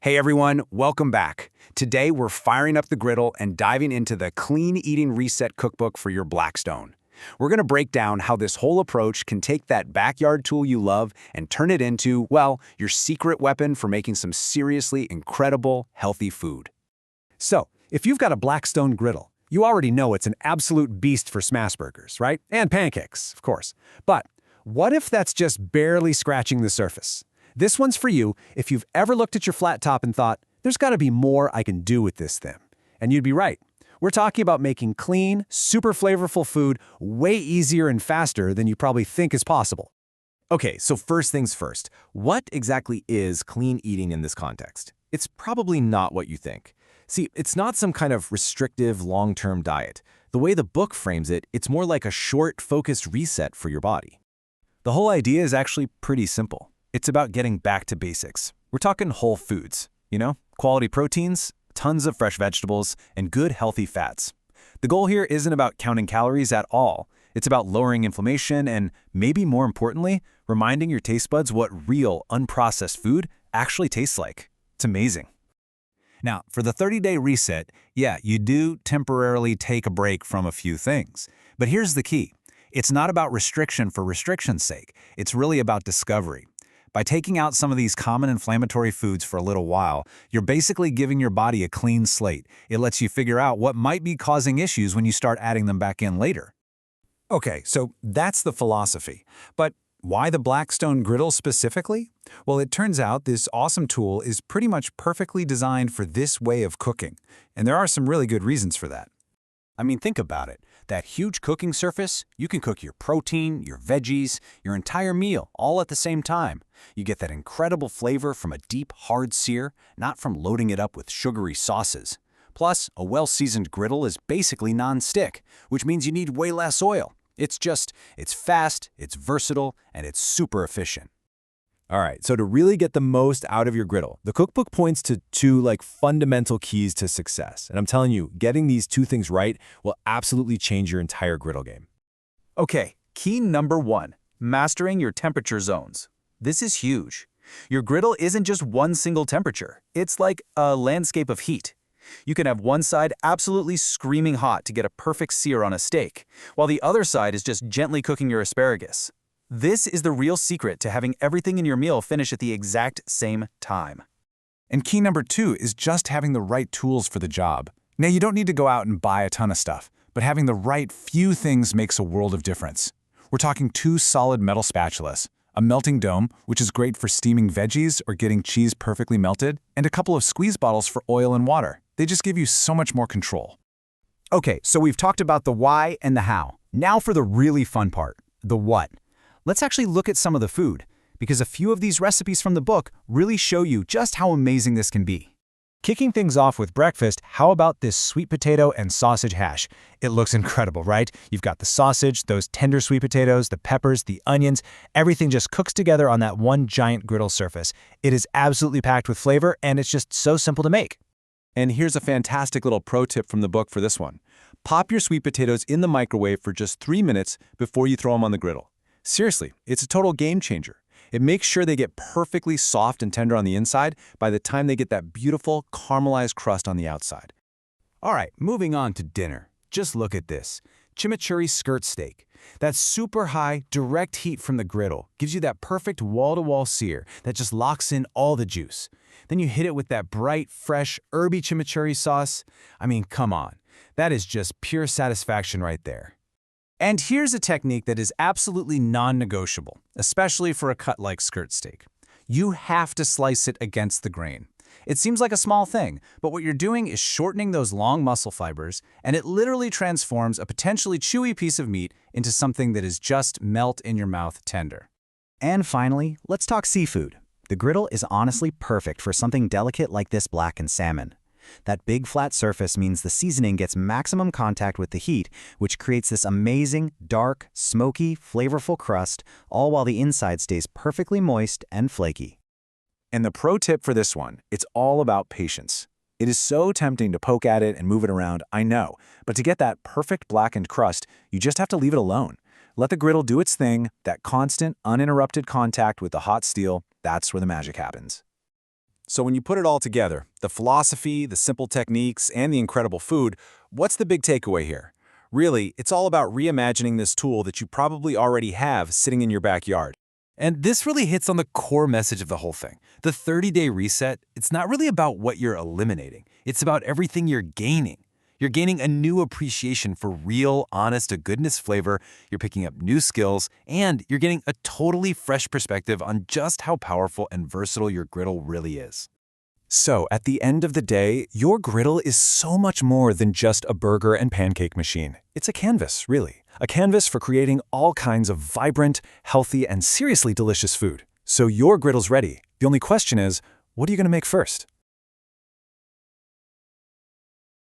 Hey everyone, welcome back. Today we're firing up the griddle and diving into the Clean Eating Reset Cookbook for your Blackstone. We're going to break down how this whole approach can take that backyard tool you love and turn it into, well, your secret weapon for making some seriously incredible, healthy food. So, if you've got a Blackstone Griddle, you already know it's an absolute beast for smash burgers, right? And pancakes, of course. But what if that's just barely scratching the surface? This one's for you if you've ever looked at your flat top and thought, there's got to be more I can do with this thing. And you'd be right. We're talking about making clean, super flavorful food way easier and faster than you probably think is possible. Okay, so first things first, what exactly is clean eating in this context? It's probably not what you think. See, it's not some kind of restrictive long-term diet. The way the book frames it, it's more like a short, focused reset for your body. The whole idea is actually pretty simple. It's about getting back to basics. We're talking whole foods, quality proteins, tons of fresh vegetables, and good healthy fats. The goal here isn't about counting calories at all. It's about lowering inflammation and, maybe more importantly, reminding your taste buds what real, unprocessed food actually tastes like. It's amazing. Now, for the 30-day reset, yeah, you do temporarily take a break from a few things. But here's the key. It's not about restriction for restriction's sake. It's really about discovery. By taking out some of these common inflammatory foods for a little while, you're basically giving your body a clean slate. It lets you figure out what might be causing issues when you start adding them back in later. Okay, so that's the philosophy. But why the Blackstone Griddle specifically? Well, it turns out this awesome tool is pretty much perfectly designed for this way of cooking. And there are some really good reasons for that. I mean, think about it. That huge cooking surface, you can cook your protein, your veggies, your entire meal all at the same time. You get that incredible flavor from a deep, hard sear, not from loading it up with sugary sauces. Plus, a well-seasoned griddle is basically non-stick, which means you need way less oil. It's fast, it's versatile, and it's super efficient. All right, so to really get the most out of your griddle, the cookbook points to two fundamental keys to success. And I'm telling you, getting these two things right will absolutely change your entire griddle game. Okay, key number 1, mastering your temperature zones. This is huge. Your griddle isn't just one single temperature. It's like a landscape of heat. You can have one side absolutely screaming hot to get a perfect sear on a steak, while the other side is just gently cooking your asparagus. This is the real secret to having everything in your meal finish at the exact same time. And key number 2 is just having the right tools for the job. Now, you don't need to go out and buy a ton of stuff, but having the right few things makes a world of difference. We're talking 2 solid metal spatulas, a melting dome, which is great for steaming veggies or getting cheese perfectly melted, and a couple of squeeze bottles for oil and water. They just give you so much more control. Okay, so we've talked about the why and the how. Now for the really fun part, the what. Let's actually look at some of the food, because a few of these recipes from the book really show you just how amazing this can be. Kicking things off with breakfast, how about this sweet potato and sausage hash? It looks incredible, right? You've got the sausage, those tender sweet potatoes, the peppers, the onions, everything just cooks together on that one giant griddle surface. It is absolutely packed with flavor, and it's just so simple to make. And here's a fantastic little pro tip from the book for this one. Pop your sweet potatoes in the microwave for just 3 minutes before you throw them on the griddle. Seriously, it's a total game changer. It makes sure they get perfectly soft and tender on the inside by the time they get that beautiful caramelized crust on the outside. All right, moving on to dinner. Just look at this. Chimichurri skirt steak. That super high, direct heat from the griddle gives you that perfect wall-to-wall sear that just locks in all the juice. Then you hit it with that bright, fresh, herby chimichurri sauce. I mean, come on. That is just pure satisfaction right there. And here's a technique that is absolutely non-negotiable, especially for a cut like skirt steak. You have to slice it against the grain. It seems like a small thing, but what you're doing is shortening those long muscle fibers, and it literally transforms a potentially chewy piece of meat into something that is just melt-in-your-mouth tender. And finally, let's talk seafood. The griddle is honestly perfect for something delicate like this blackened salmon. That big flat surface means the seasoning gets maximum contact with the heat, which creates this amazing, dark, smoky, flavorful crust, all while the inside stays perfectly moist and flaky. And the pro tip for this one, it's all about patience. It is so tempting to poke at it and move it around, I know, but to get that perfect blackened crust, you just have to leave it alone. Let the griddle do its thing, that constant, uninterrupted contact with the hot steel, that's where the magic happens. So when you put it all together, the philosophy, the simple techniques, and the incredible food, what's the big takeaway here? Really, it's all about reimagining this tool that you probably already have sitting in your backyard. And this really hits on the core message of the whole thing. The 30-day reset, it's not really about what you're eliminating. It's about everything you're gaining. You're gaining a new appreciation for real, honest-to-goodness flavor, you're picking up new skills, and you're getting a totally fresh perspective on just how powerful and versatile your griddle really is. So, at the end of the day, your griddle is so much more than just a burger and pancake machine. It's a canvas, really. A canvas for creating all kinds of vibrant, healthy, and seriously delicious food. So your griddle's ready. The only question is, what are you going to make first?